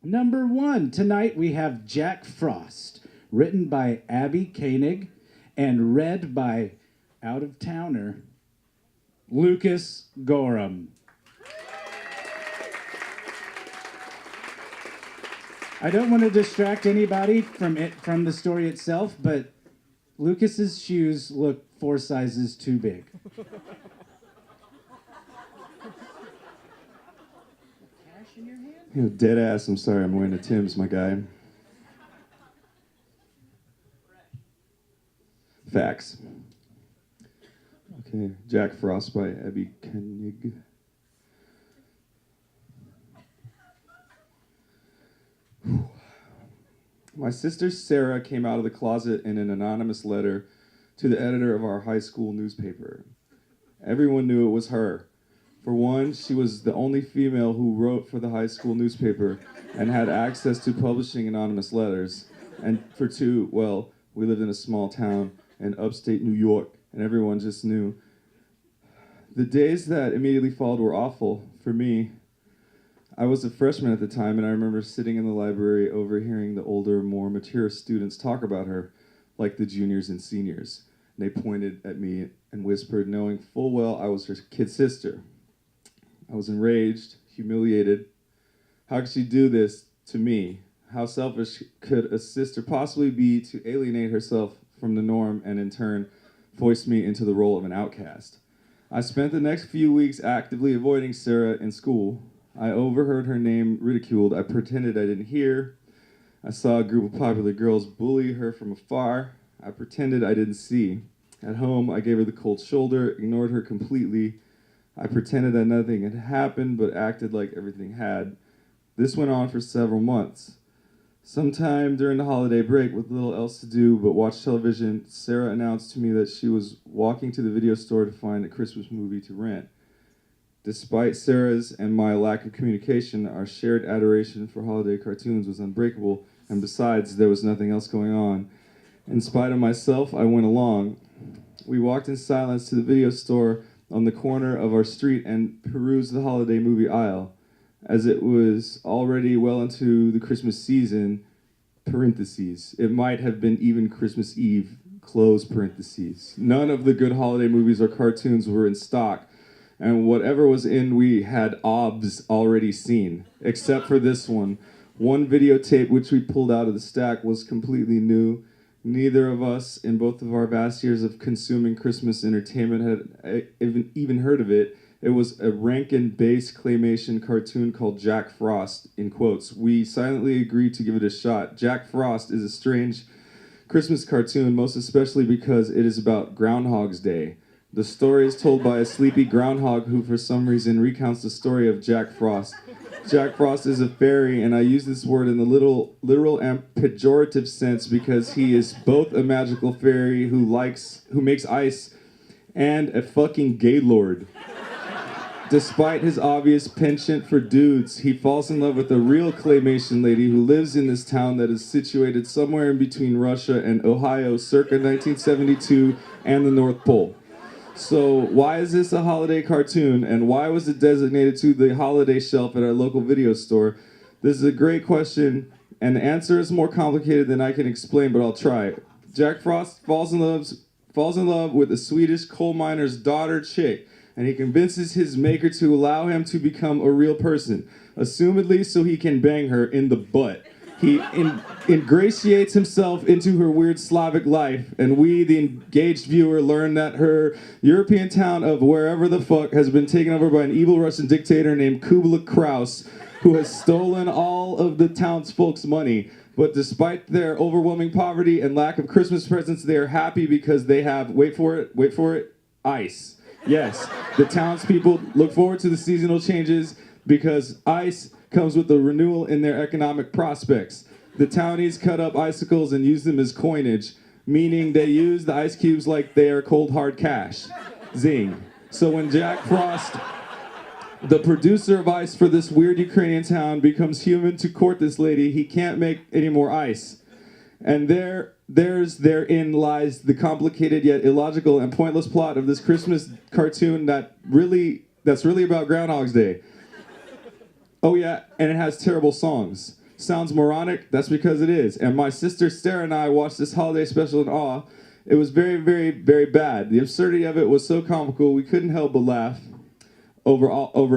Number one, tonight we have Jack Frost, written by Abby Koenig and read by out of towner Lucas Gorham. I don't want to distract anybody from the story itself, but Lucas's shoes look 4 sizes too big. Cash in your hand? Dead ass, I'm sorry, I'm wearing a Tim's, my guy. Facts. Okay, Jack Frost by Abby Koenig. My sister Sarah came out of the closet in an anonymous letter to the editor of our high school newspaper. Everyone knew it was her. For one, she was the only female who wrote for the high school newspaper and had access to publishing anonymous letters. And for two, well, we lived in a small town in upstate New York, and everyone just knew. The days that immediately followed were awful for me. I was a freshman at the time, and I remember sitting in the library overhearing the older, more mature students talk about her, like the juniors and seniors. And they pointed at me and whispered, knowing full well I was her kid sister. I was enraged, humiliated. How could she do this to me? How selfish could a sister possibly be to alienate herself from the norm and in turn foist me into the role of an outcast? I spent the next few weeks actively avoiding Sarah in school. I overheard her name ridiculed. I pretended I didn't hear. I saw a group of popular girls bully her from afar. I pretended I didn't see. At home, I gave her the cold shoulder, ignored her completely. I pretended that nothing had happened, but acted like everything had. This went on for several months. Sometime during the holiday break, with little else to do but watch television, Sarah announced to me that she was walking to the video store to find a Christmas movie to rent. Despite Sarah's and my lack of communication, our shared adoration for holiday cartoons was unbreakable, and besides, there was nothing else going on. In spite of myself, I went along. We walked in silence to the video store on the corner of our street and perused the holiday movie aisle. As it was already well into the Christmas season, parentheses, it might have been even Christmas Eve, close parentheses. None of the good holiday movies or cartoons were in stock, and whatever was in we had obs already seen, except for this one. One videotape which we pulled out of the stack was completely new. Neither of us, in both of our vast years of consuming Christmas entertainment, had even heard of it. It was a Rankin-based claymation cartoon called Jack Frost, in quotes. We silently agreed to give it a shot. Jack Frost is a strange Christmas cartoon, most especially because it is about Groundhog's Day. The story is told by a sleepy groundhog who, for some reason, recounts the story of Jack Frost. Jack Frost is a fairy, and I use this word in the literal and pejorative sense because he is both a magical fairy who makes ice and a fucking gaylord. Despite his obvious penchant for dudes, he falls in love with a real claymation lady who lives in this town that is situated somewhere in between Russia and Ohio circa 1972 and the North Pole. So why is this a holiday cartoon, and why was it designated to the holiday shelf at our local video store? This is a great question, and the answer is more complicated than I can explain, but I'll try. Jack Frost falls in love with a Swedish coal miner's daughter chick, and he convinces his maker to allow him to become a real person, assumedly so he can bang her in the butt. He ingratiates himself into her weird Slavic life, and we, the engaged viewer, learn that her European town of wherever the fuck has been taken over by an evil Russian dictator named Kubla Kraus, who has stolen all of the townsfolk's money. But despite their overwhelming poverty and lack of Christmas presents, they are happy because they have, wait for it, ice. Yes, the townspeople look forward to the seasonal changes because ice comes with a renewal in their economic prospects. The townies cut up icicles and use them as coinage, meaning they use the ice cubes like they are cold hard cash. Zing. So when Jack Frost, the producer of ice for this weird Ukrainian town, becomes human to court this lady, he can't make any more ice. And therein lies the complicated yet illogical and pointless plot of this Christmas cartoon that's really about Groundhog's Day. Oh yeah, and it has terrible songs. Sounds moronic? That's because it is. And my sister Sarah and I watched this holiday special in awe. It was very, very, very bad. The absurdity of it was so comical, we couldn't help but laugh over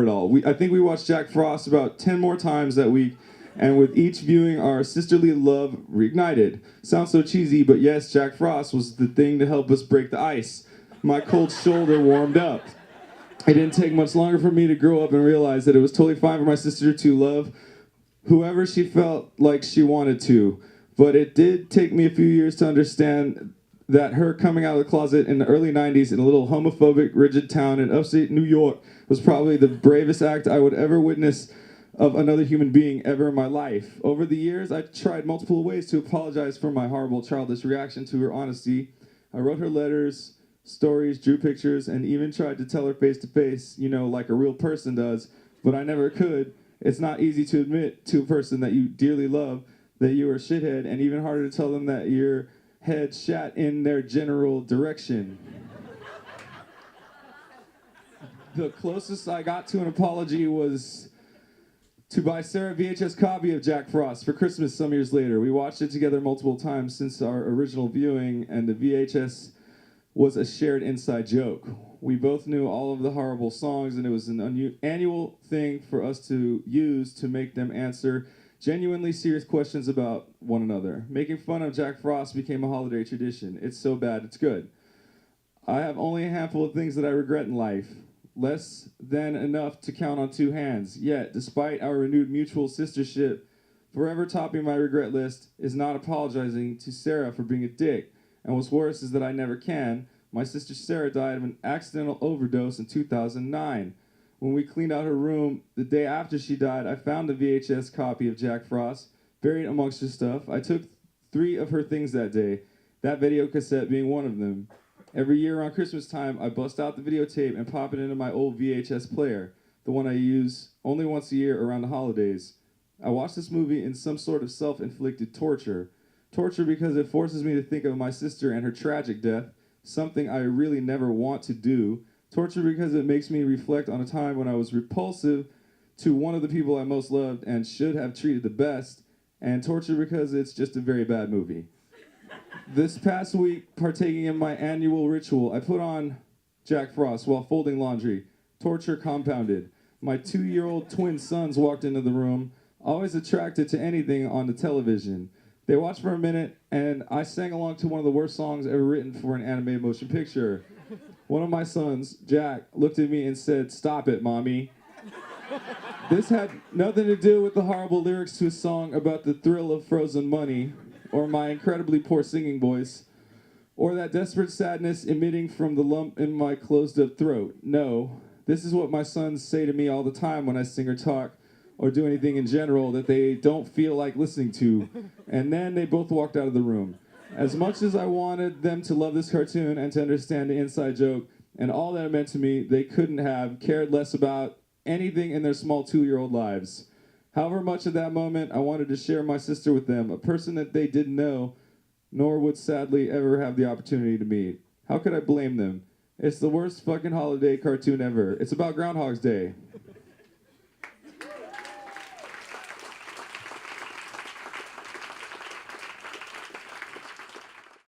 it all. I think we watched Jack Frost about 10 more times that week, and with each viewing, our sisterly love reignited. Sounds so cheesy, but yes, Jack Frost was the thing to help us break the ice. My cold shoulder warmed up. It didn't take much longer for me to grow up and realize that it was totally fine for my sister to love whoever she felt like she wanted to. But it did take me a few years to understand that her coming out of the closet in the early 90s in a little homophobic, rigid town in upstate New York was probably the bravest act I would ever witness of another human being ever in my life. Over the years, I tried multiple ways to apologize for my horrible childish reaction to her honesty. I wrote her letters, stories, drew pictures, and even tried to tell her face to face, like a real person does, but I never could. It's not easy to admit to a person that you dearly love that you are a shithead, and even harder to tell them that your head shat in their general direction. The closest I got to an apology was to buy Sarah a VHS copy of Jack Frost for Christmas some years later. We watched it together multiple times since our original viewing, and the VHS was a shared inside joke. We both knew all of the horrible songs, and it was an annual thing for us to use to make them answer genuinely serious questions about one another. Making fun of Jack Frost became a holiday tradition. It's so bad, it's good. I have only a handful of things that I regret in life. Less than enough to count on two hands. Yet, despite our renewed mutual sistership, forever topping my regret list is not apologizing to Sarah for being a dick. And what's worse is that I never can. My sister Sarah died of an accidental overdose in 2009. When we cleaned out her room the day after she died, I found a VHS copy of Jack Frost buried amongst her stuff. I took 3 of her things that day, that video cassette being one of them. Every year around Christmas time, I bust out the videotape and pop it into my old VHS player, the one I use only once a year around the holidays. I watch this movie in some sort of self-inflicted torture. Torture because it forces me to think of my sister and her tragic death, something I really never want to do. Torture because it makes me reflect on a time when I was repulsive to one of the people I most loved and should have treated the best. And torture because it's just a very bad movie. This past week, partaking in my annual ritual, I put on Jack Frost while folding laundry. Torture compounded. My 2-year-old twin sons walked into the room, always attracted to anything on the television. They watched for a minute, and I sang along to one of the worst songs ever written for an animated motion picture. One of my sons, Jack, looked at me and said, "Stop it, Mommy." This had nothing to do with the horrible lyrics to a song about the thrill of frozen money, or my incredibly poor singing voice, or that desperate sadness emitting from the lump in my closed-up throat. No, this is what my sons say to me all the time when I sing or talk, or do anything in general that they don't feel like listening to. And then they both walked out of the room. As much as I wanted them to love this cartoon and to understand the inside joke and all that it meant to me, they couldn't have cared less about anything in their small 2-year-old lives. However much of that moment I wanted to share my sister with them, a person that they didn't know, nor would sadly ever have the opportunity to meet. How could I blame them? It's the worst fucking holiday cartoon ever. It's about Groundhog's Day.